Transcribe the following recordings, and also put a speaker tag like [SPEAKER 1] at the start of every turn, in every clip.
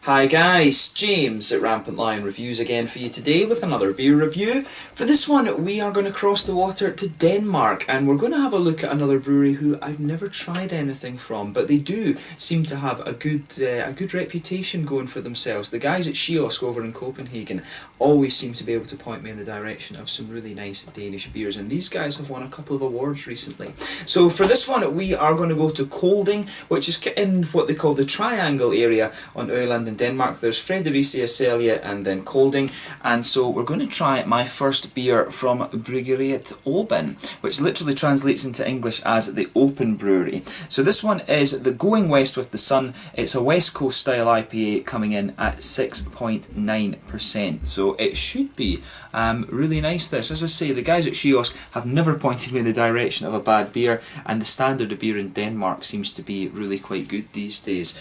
[SPEAKER 1] Hi guys, James at RampantLionReviews again for you today with another beer review. For this one we are going to cross the water to Denmark and we're going to have a look at another brewery who I've never tried anything from, but they do seem to have a good reputation going for themselves. The guys at Kiosk over in Copenhagen always seem to be able to point me in the direction of some really nice Danish beers, and these guys have won a couple of awards recently. So for this one we are going to go to Kolding, which is in what they call the Triangle area on Jylland in Denmark. There's Bryggeriet and then Kolding, and so we're going to try my first beer from Bryggeriet Åben, which literally translates into English as the Open Brewery. So this one is the Going West with the Sun. It's a West Coast style IPA coming in at 6.9%, so it should be really nice this. As I say, the guys at Kiosk have never pointed me in the direction of a bad beer, and the standard of beer in Denmark seems to be really quite good these days.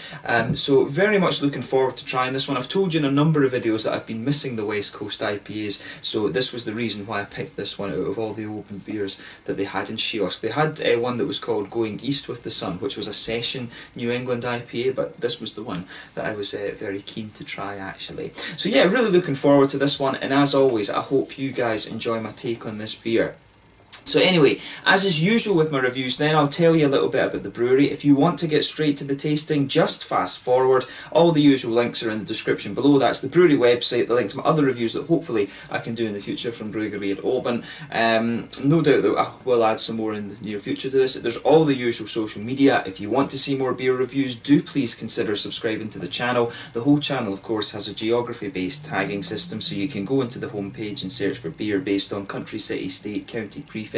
[SPEAKER 1] So very much looking forward to trying this one. I've told you in a number of videos that I've been missing the West Coast IPAs, so this was the reason why I picked this one out of all the open beers that they had in Kiosk. They had one that was called Going East with the Sun, which was a session New England IPA, but this was the one that I was very keen to try actually. So yeah, really looking forward to this one, and as always I hope you guys enjoy my take on this beer. So anyway, as is usual with my reviews then, I'll tell you a little bit about the brewery. If you want to get straight to the tasting, just fast forward. All the usual links are in the description below. That's the brewery website, the link to my other reviews that hopefully I can do in the future from Bryggeriet Åben. No doubt that I will add some more in the near future to this. There's all the usual social media. If you want to see more beer reviews, do please consider subscribing to the channel. The whole channel of course has a geography based tagging system, so you can go into the home page and search for beer based on country, city, state, county, prefecture,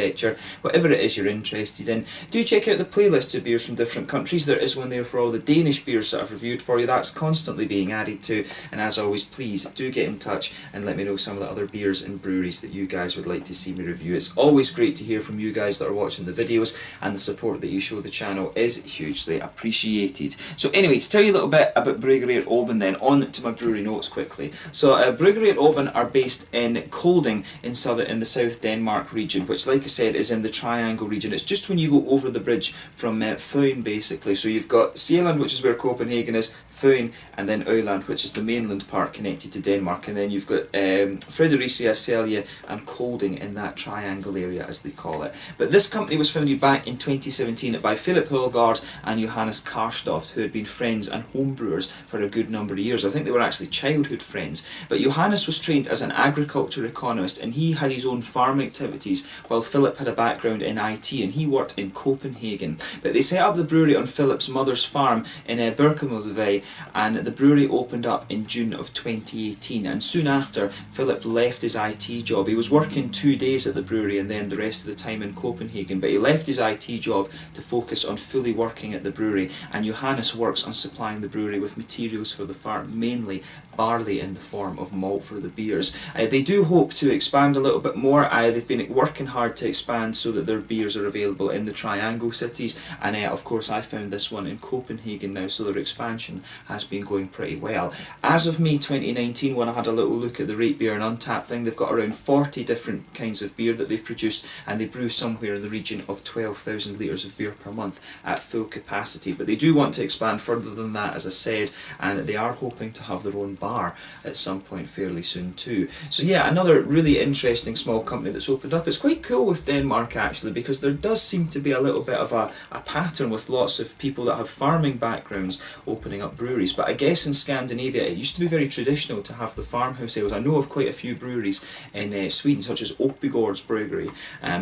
[SPEAKER 1] whatever it is you're interested in. Do check out the playlists of beers from different countries. There is one there for all the Danish beers that I've reviewed for you. That's constantly being added to, and as always please do get in touch and let me know some of the other beers and breweries that you guys would like to see me review. It's always great to hear from you guys that are watching the videos, and the support that you show the channel is hugely appreciated. So anyway, to tell you a little bit about Bryggeriet Åben then, on to my brewery notes quickly. So Bryggeriet Åben are based in Kolding in the South Denmark region, which like I said is in the Triangle region. It's just when you go over the bridge from Fyn basically. So you've got Jylland, which is where Copenhagen is, Fyn, and then Jylland, which is the mainland part connected to Denmark, and then you've got Bryggeriet and Kolding in that triangle area as they call it. But this company was founded back in 2017 by Philip Hulgaard and Johannes Karstoft, who had been friends and homebrewers for a good number of years. I think they were actually childhood friends. But Johannes was trained as an agriculture economist, and he had his own farm activities, while Philip had a background in IT and he worked in Copenhagen. But they set up the brewery on Philip's mother's farm in Bryggeriet, and the brewery opened up in June of 2018, and soon after Philip left his IT job. He was working 2 days at the brewery and then the rest of the time in Copenhagen, but he left his IT job to focus on fully working at the brewery, and Johannes works on supplying the brewery with materials for the farm, mainly barley in the form of malt for the beers. They do hope to expand a little bit more. They've been working hard to expand so that their beers are available in the Triangle cities, and of course I found this one in Copenhagen now, so their expansion has been going pretty well. As of May 2019, when I had a little look at the Rate Beer and Untappd thing, they've got around 40 different kinds of beer that they've produced, and they brew somewhere in the region of 12,000 litres of beer per month at full capacity. But they do want to expand further than that, as I said, and they are hoping to have their own bar at some point fairly soon too. So yeah, another really interesting small company that's opened up. It's quite cool with Denmark actually, because there does seem to be a little bit of a pattern with lots of people that have farming backgrounds opening up breweries. But I guess in Scandinavia it used to be very traditional to have the farmhouse ales. I know of quite a few breweries in Sweden, such as Opigårds Brewery.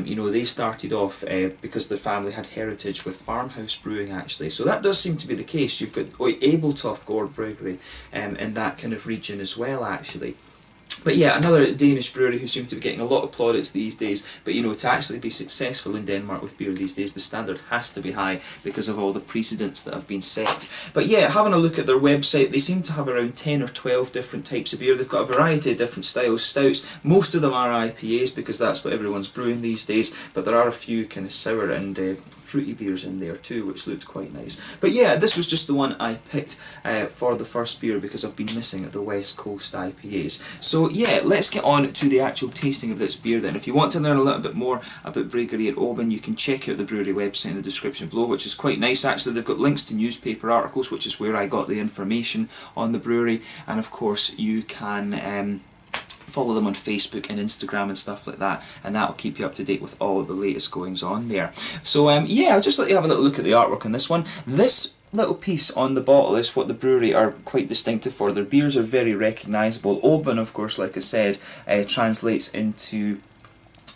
[SPEAKER 1] You know, they started off because the family had heritage with farmhouse brewing actually. So that does seem to be the case. You've got Abeltoft Brewery in that kind of region as well actually. But yeah, another Danish brewery who seem to be getting a lot of plaudits these days. But you know, to actually be successful in Denmark with beer these days, the standard has to be high because of all the precedents that have been set. But yeah, having a look at their website, they seem to have around 10 or 12 different types of beer. They've got a variety of different styles, stouts. Most of them are IPAs because that's what everyone's brewing these days. But there are a few kind of sour and fruity beers in there too, which looked quite nice. But yeah, this was just the one I picked for the first beer because I've been missing the West Coast IPAs. So So yeah, let's get on to the actual tasting of this beer then. If you want to learn a little bit more about Bryggeriet Åben, you can check out the brewery website in the description below, which is quite nice actually. They've got links to newspaper articles, which is where I got the information on the brewery, and of course you can follow them on Facebook and Instagram and stuff like that, and that'll keep you up to date with all the latest goings on there. So yeah, I'll just let you have a little look at the artwork on this one. This little piece on the bottle is what the brewery are quite distinctive for. Their beers are very recognisable. Åben, of course, like I said, translates into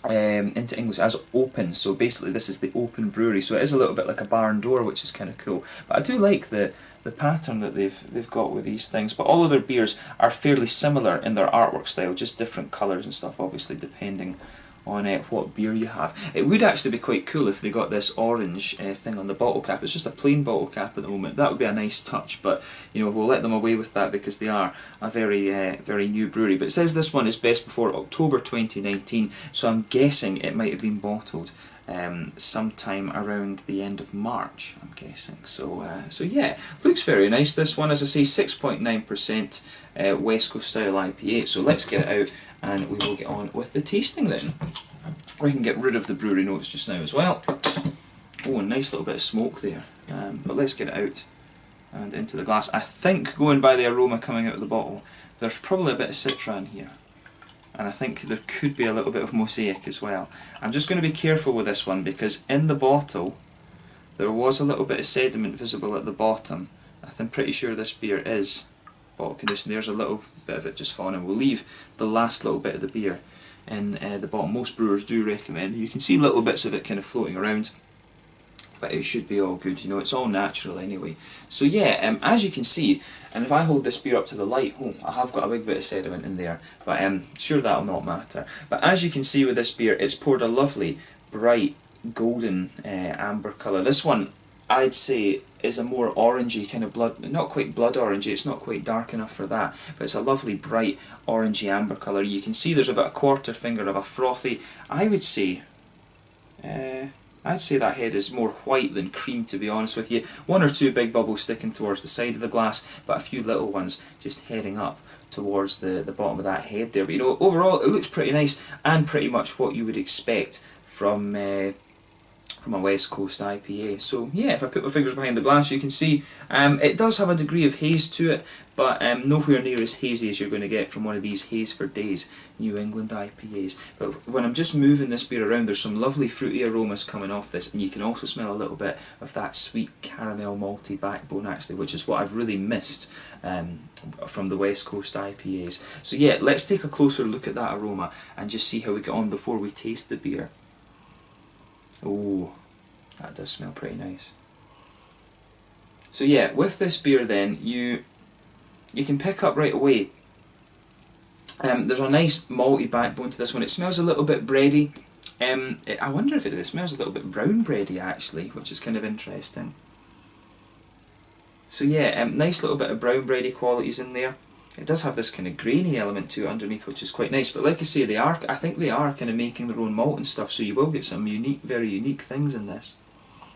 [SPEAKER 1] English as open, so basically this is the open brewery, so it is a little bit like a barn door, which is kind of cool. But I do like the pattern that they've got with these things. But all of their beers are fairly similar in their artwork style, just different colours and stuff, obviously depending on what beer you have. It would actually be quite cool if they got this orange thing on the bottle cap. It's just a plain bottle cap at the moment. That would be a nice touch, but you know, we'll let them away with that because they are a very new brewery. But it says this one is best before October 2019, so I'm guessing it might have been bottled sometime around the end of March, I'm guessing. So yeah, looks very nice. This one, as I say, 6.9% West Coast style IPA. So let's get it out and we will get on with the tasting then. We can get rid of the brewery notes just now as well. Oh, a nice little bit of smoke there. But let's get it out and into the glass. I think, going by the aroma coming out of the bottle, there's probably a bit of Citron here. And I think there could be a little bit of Mosaic as well. I'm just going to be careful with this one because in the bottle there was a little bit of sediment visible at the bottom. I'm pretty sure this beer is bottle conditioned. There's a little bit of it just falling in. We'll leave the last little bit of the beer in the bottom. Most brewers do recommend. You can see little bits of it kind of floating around, but it should be all good, you know, it's all natural anyway. So yeah, as you can see, and if I hold this beer up to the light, oh, I have got a big bit of sediment in there, but sure, that'll not matter. But as you can see with this beer, it's poured a lovely, bright, golden amber colour. This one, I'd say, is a more orangey kind of blood, not quite blood orangey, it's not quite dark enough for that, but it's a lovely, bright, orangey amber colour. You can see there's about a quarter finger of a frothy, I would say, I'd say that head is more white than cream, to be honest with you. One or two big bubbles sticking towards the side of the glass, but a few little ones just heading up towards the bottom of that head there. But you know, overall it looks pretty nice and pretty much what you would expect from a West Coast IPA. So yeah, if I put my fingers behind the glass, you can see it does have a degree of haze to it, but nowhere near as hazy as you're going to get from one of these Haze for Days New England IPAs. But when I'm just moving this beer around, there's some lovely fruity aromas coming off this, and you can also smell a little bit of that sweet caramel malty backbone actually, which is what I've really missed from the West Coast IPAs. So yeah, let's take a closer look at that aroma and just see how we get on before we taste the beer. Oh, that does smell pretty nice. So yeah, with this beer then, you can pick up right away. There's a nice malty backbone to this one. It smells a little bit bready. I wonder if it smells a little bit brown bready actually, which is kind of interesting. So yeah, nice little bit of brown bready qualities in there. It does have this kind of grainy element to it underneath, which is quite nice. But like I say, I think they are kind of making their own malt and stuff, so you will get some unique, very unique things in this.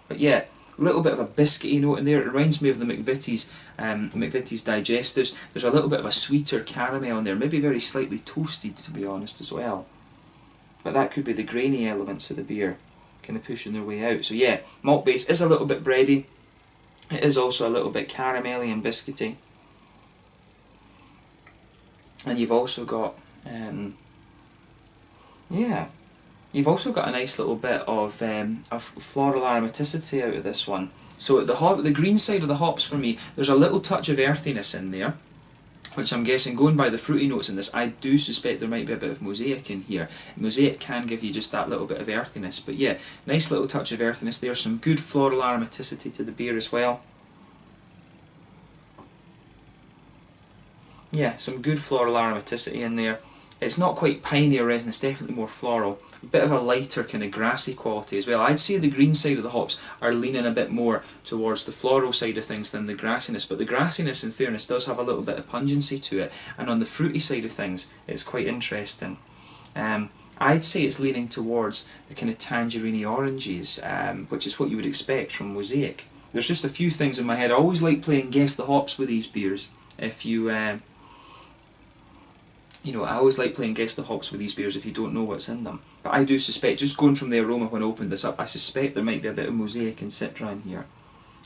[SPEAKER 1] But yeah, a little bit of a biscuity note in there. It reminds me of the McVitie's digestives. There's a little bit of a sweeter caramel in there, maybe very slightly toasted, to be honest, as well. But that could be the grainy elements of the beer kind of pushing their way out. So yeah, malt base is a little bit bready. It is also a little bit caramelly and biscuity. And you've also got, you've also got a nice little bit of floral aromaticity out of this one. So at the green side of the hops for me, there's a little touch of earthiness in there, which I'm guessing, going by the fruity notes in this, I do suspect there might be a bit of Mosaic in here. Mosaic can give you just that little bit of earthiness, but yeah, nice little touch of earthiness there. Some good floral aromaticity to the beer as well. Yeah, some good floral aromaticity in there. It's not quite piney or resin, it's definitely more floral. A bit of a lighter kind of grassy quality as well. I'd say the green side of the hops are leaning a bit more towards the floral side of things than the grassiness, but the grassiness, in fairness, does have a little bit of pungency to it, and on the fruity side of things, it's quite interesting. I'd say it's leaning towards the kind of tangerine oranges, which is what you would expect from Mosaic. There's just a few things in my head. I always like playing Guess the Hops with these beers. If you You know, I always like playing guess the hops with these beers if you don't know what's in them. But I do suspect, just going from the aroma when I opened this up, I suspect there might be a bit of Mosaic and Citra in here.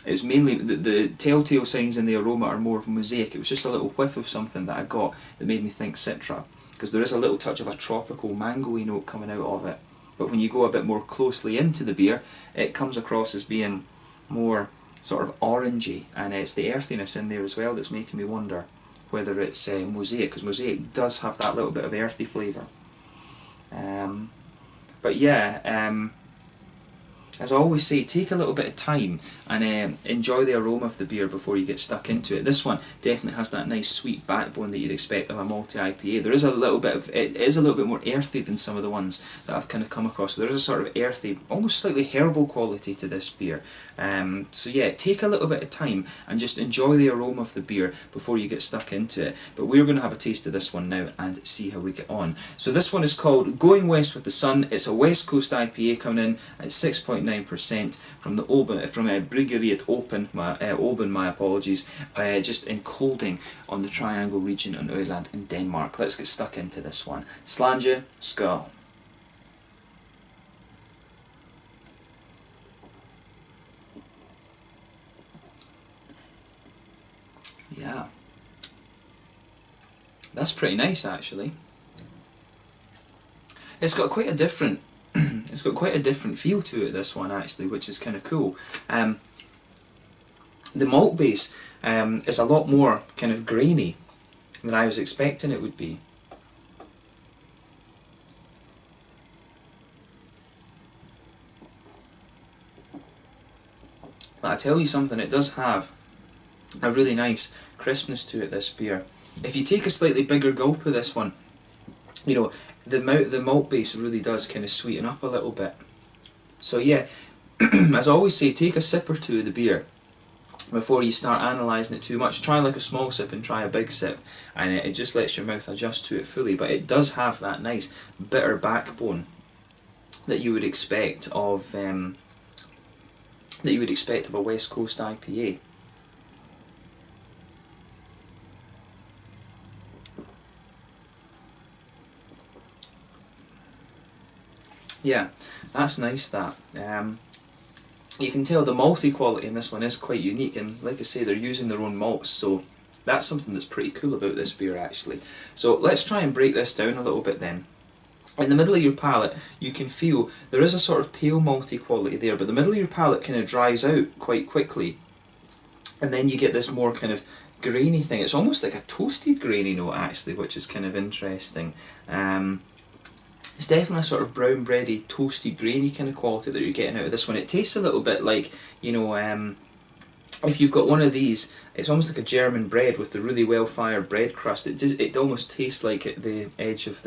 [SPEAKER 1] It was mainly, the telltale signs in the aroma are more of Mosaic. It was just a little whiff of something that I got that made me think Citra. Because there is a little touch of a tropical mango-y note coming out of it. But when you go a bit more closely into the beer, it comes across as being more sort of orangey, and it's the earthiness in there as well that's making me wonder whether it's Mosaic, because Mosaic does have that little bit of earthy flavour. But yeah, as I always say, take a little bit of time and enjoy the aroma of the beer before you get stuck into it. This one definitely has that nice sweet backbone that you'd expect of a malty IPA. There is a little bit of, it is a little bit more earthy than some of the ones that I've kind of come across. So there is a sort of earthy, almost slightly herbal quality to this beer. So yeah, take a little bit of time and just enjoy the aroma of the beer before you get stuck into it. But we're going to have a taste of this one now and see how we get on. So this one is called Going West with the Sun. It's a West Coast IPA coming in at 6.9% from the Bryggeriet Åben, my apologies, just in Kolding on the Triangle region in Jylland in Denmark. Let's get stuck into this one. Slange, skål. Yeah, that's pretty nice actually. It's got quite a different it's got quite a different feel to it, this one actually, which is kind of cool. The malt base is a lot more kind of grainy than I was expecting it would be. But I tell you something, it does have a really nice crispness to it, this beer. If you take a slightly bigger gulp of this one, you know, the malt base really does kind of sweeten up a little bit. So yeah, as I always say, take a sip or two of the beer before you start analysing it too much. Try like a small sip and try a big sip, and it just lets your mouth adjust to it fully. But it does have that nice bitter backbone that you would expect of a West Coast IPA. Yeah, that's nice, that. You can tell the malty quality in this one is quite unique, and like I say, they're using their own malts, so that's something that's pretty cool about this beer actually. So let's try and break this down a little bit then. In the middle of your palate, you can feel there is a sort of pale malty quality there, but the middle of your palate kind of dries out quite quickly, and then you get this more kind of grainy thing. It's almost like a toasted grainy note actually, which is kind of interesting. It's definitely a sort of brown bready, toasty, grainy kind of quality that you're getting out of this one. It tastes a little bit like, you know, if you've got one of these, it's almost like a German bread with the really well fired bread crust. It almost tastes like at the edge of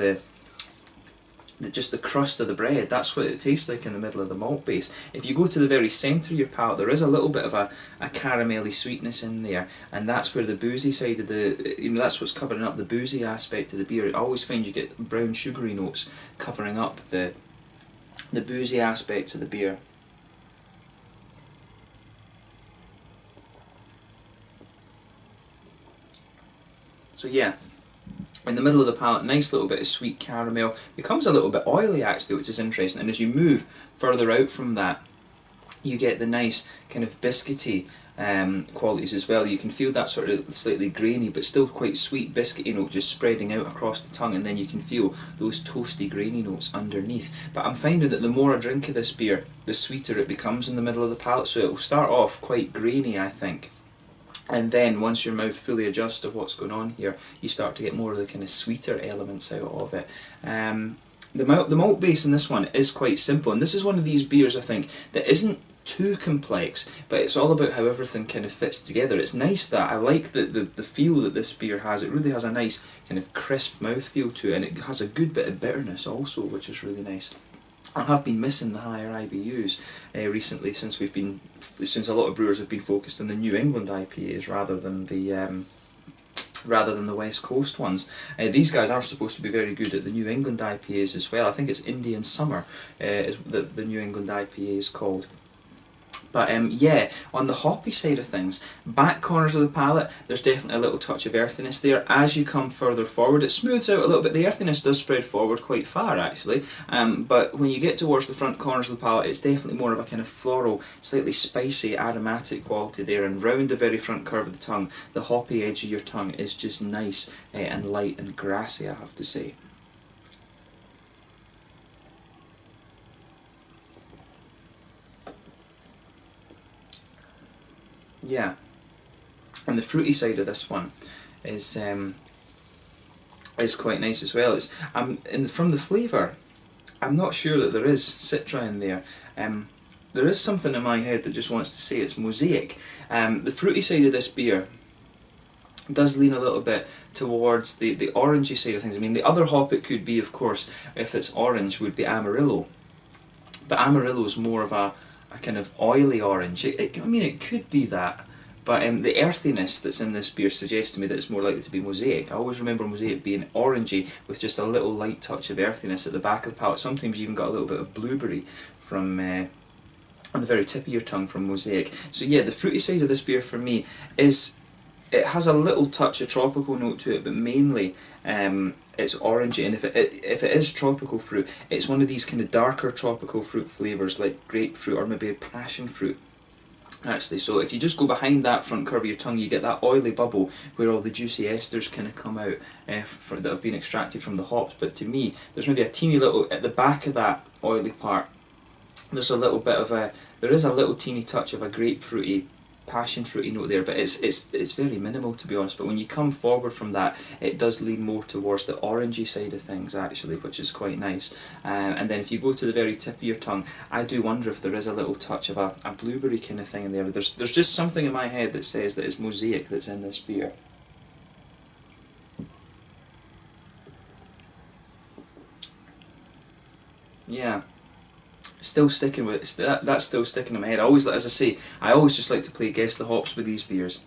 [SPEAKER 1] just the crust of the bread. That's what it tastes like in the middle of the malt base. If you go to the very centre of your palate, there is a little bit of a caramelly sweetness in there, and that's where the boozy side of the, you know, that's what's covering up the boozy aspect of the beer. I always find you get brown sugary notes covering up the boozy aspects of the beer. So yeah, in the middle of the palate, nice little bit of sweet caramel. Becomes a little bit oily actually, which is interesting, and as you move further out from that, you get the nice kind of biscuity qualities as well. You can feel that sort of slightly grainy but still quite sweet biscuity note just spreading out across the tongue, and then you can feel those toasty grainy notes underneath. But I'm finding that the more I drink of this beer, the sweeter it becomes in the middle of the palate, so it will start off quite grainy, I think. And then once your mouth fully adjusts to what's going on here, you start to get more of the kind of sweeter elements out of it. The malt base in this one is quite simple, and this is one of these beers, I think, that isn't too complex, but it's all about how everything kind of fits together. It's nice that I like the feel that this beer has. It really has a nice kind of crisp mouthfeel to it, and it has a good bit of bitterness also, which is really nice. I have been missing the higher IBUs recently, since a lot of brewers have been focused on the New England IPAs rather than the West Coast ones. These guys are supposed to be very good at the New England IPAs as well. I think it's Indian Summer is the New England IPA is called. But yeah, on the hoppy side of things, back corners of the palate, there's definitely a little touch of earthiness there. As you come further forward, it smooths out a little bit. The earthiness does spread forward quite far, actually. But when you get towards the front corners of the palate, it's definitely more of a kind of floral, slightly spicy, aromatic quality there. And round the very front curve of the tongue, the hoppy edge of your tongue is just nice and light and grassy, I have to say. Yeah, and the fruity side of this one is quite nice as well. It's from the flavour, I'm not sure that there is citra in there. There is something in my head that just wants to say it's mosaic. The fruity side of this beer does lean a little bit towards the orangey side of things. I mean, the other hop it could be, of course, if it's orange, would be Amarillo. But Amarillo is more of a kind of oily orange. I mean, it could be that, but the earthiness that's in this beer suggests to me that it's more likely to be mosaic. I always remember mosaic being orangey with just a little light touch of earthiness at the back of the palate. Sometimes you even got a little bit of blueberry from on the very tip of your tongue from mosaic. So yeah, the fruity side of this beer for me is, it has a little touch of tropical note to it, but mainly it's orangey, and if it is tropical fruit, it's one of these kind of darker tropical fruit flavours like grapefruit or maybe passion fruit, actually. So if you just go behind that front curve of your tongue, you get that oily bubble where all the juicy esters kind of come out that have been extracted from the hops. But to me, there's maybe a teeny little, at the back of that oily part, there's a little bit of there is a little teeny touch of a grapefruity, passion fruity note there, but it's very minimal, to be honest. But when you come forward from that, it does lean more towards the orangey side of things, actually, which is quite nice. And then if you go to the very tip of your tongue, I do wonder if there is a little touch of a blueberry kind of thing in there. There's just something in my head that says that it's mosaic that's in this beer. Yeah. Still sticking with that's still sticking in my head. I always, as I say, I always just like to play guess the hops with these beers,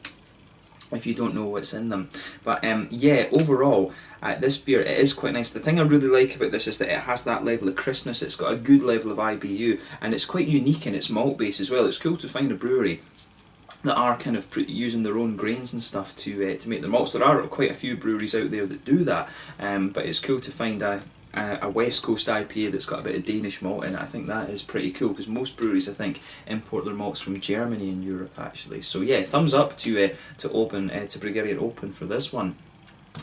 [SPEAKER 1] if you don't know what's in them. But yeah, overall, this beer, it is quite nice. The thing I really like about this is that it has that level of crispness. It's got a good level of IBU, and it's quite unique in its malt base as well. It's cool to find a brewery that are kind of using their own grains and stuff to make their malts. There are quite a few breweries out there that do that, but it's cool to find a West Coast IPA that's got a bit of Danish malt in it. I think that is pretty cool, because most breweries, I think, import their malts from Germany and Europe, actually. So yeah, thumbs up to Bryggeriet Åben for this one.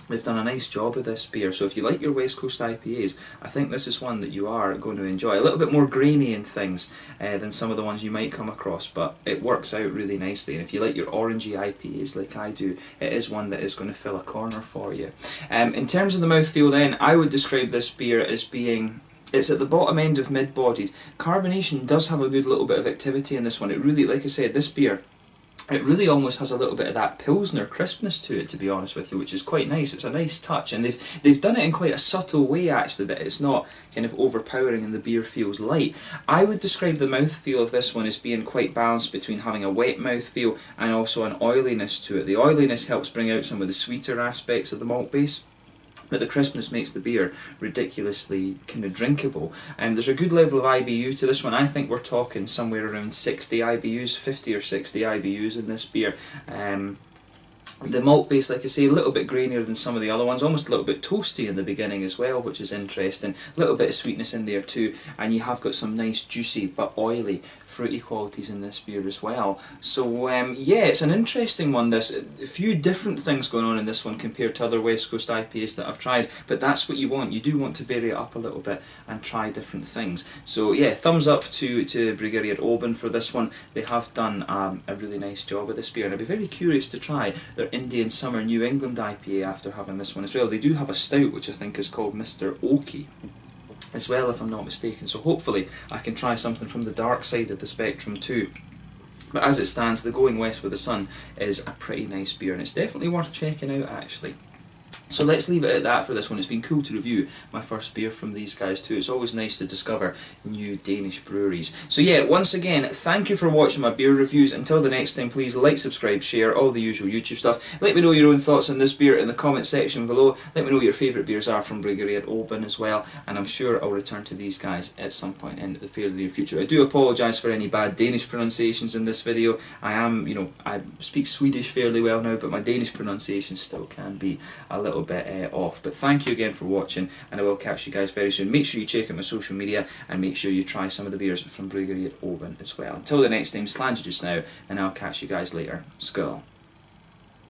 [SPEAKER 1] They've done a nice job of this beer. So if you like your West Coast IPAs, I think this is one that you are going to enjoy. A little bit more grainy in things than some of the ones you might come across, but it works out really nicely. And if you like your orangey IPAs like I do, it is one that is going to fill a corner for you. In terms of the mouthfeel then, I would describe this beer as being, it's at the bottom end of mid-bodied. Carbonation does have a good little bit of activity in this one. It really, like I said, this beer, it really almost has a little bit of that Pilsner crispness to it, to be honest with you, which is quite nice. It's a nice touch, and they've done it in quite a subtle way, actually, that it's not kind of overpowering and the beer feels light. I would describe the mouthfeel of this one as being quite balanced between having a wet mouthfeel and also an oiliness to it. The oiliness helps bring out some of the sweeter aspects of the malt base, but the crispness makes the beer ridiculously kind of drinkable. There's a good level of IBU to this one. I think we're talking somewhere around 60 IBUs, 50 or 60 IBUs in this beer. The malt base, like I say, a little bit grainier than some of the other ones, almost a little bit toasty in the beginning as well, which is interesting. A little bit of sweetness in there too, and you have got some nice juicy but oily fruity qualities in this beer as well. So yeah, it's an interesting one, this. A few different things going on in this one compared to other West Coast IPAs that I've tried, but that's what you want. You do want to vary it up a little bit and try different things. So yeah, thumbs up to Bryggeriet Åben for this one. They have done a really nice job with this beer, and I'd be very curious to try their Indian Summer New England IPA after having this one as well. They do have a stout which I think is called Mr. Oaky as well, if I'm not mistaken, so hopefully I can try something from the dark side of the spectrum too. But as it stands, the Going West with the Sun is a pretty nice beer, and it's definitely worth checking out, actually. So let's leave it at that for this one. It's been cool to review my first beer from these guys too. It's always nice to discover new Danish breweries. So yeah, once again, thank you for watching my beer reviews. Until the next time, please like, subscribe, share, all the usual YouTube stuff. Let me know your own thoughts on this beer in the comment section below. Let me know what your favourite beers are from Bryggeriet Åben as well. And I'm sure I'll return to these guys at some point in the fairly near future. I do apologise for any bad Danish pronunciations in this video. I speak Swedish fairly well now, but my Danish pronunciation still can be a little bit off. But thank you again for watching, and I will catch you guys very soon. Make sure you check out my social media and make sure you try some of the beers from Bryggeriet Åben as well. Until the next time, slange just now, and I'll catch you guys later. Skål.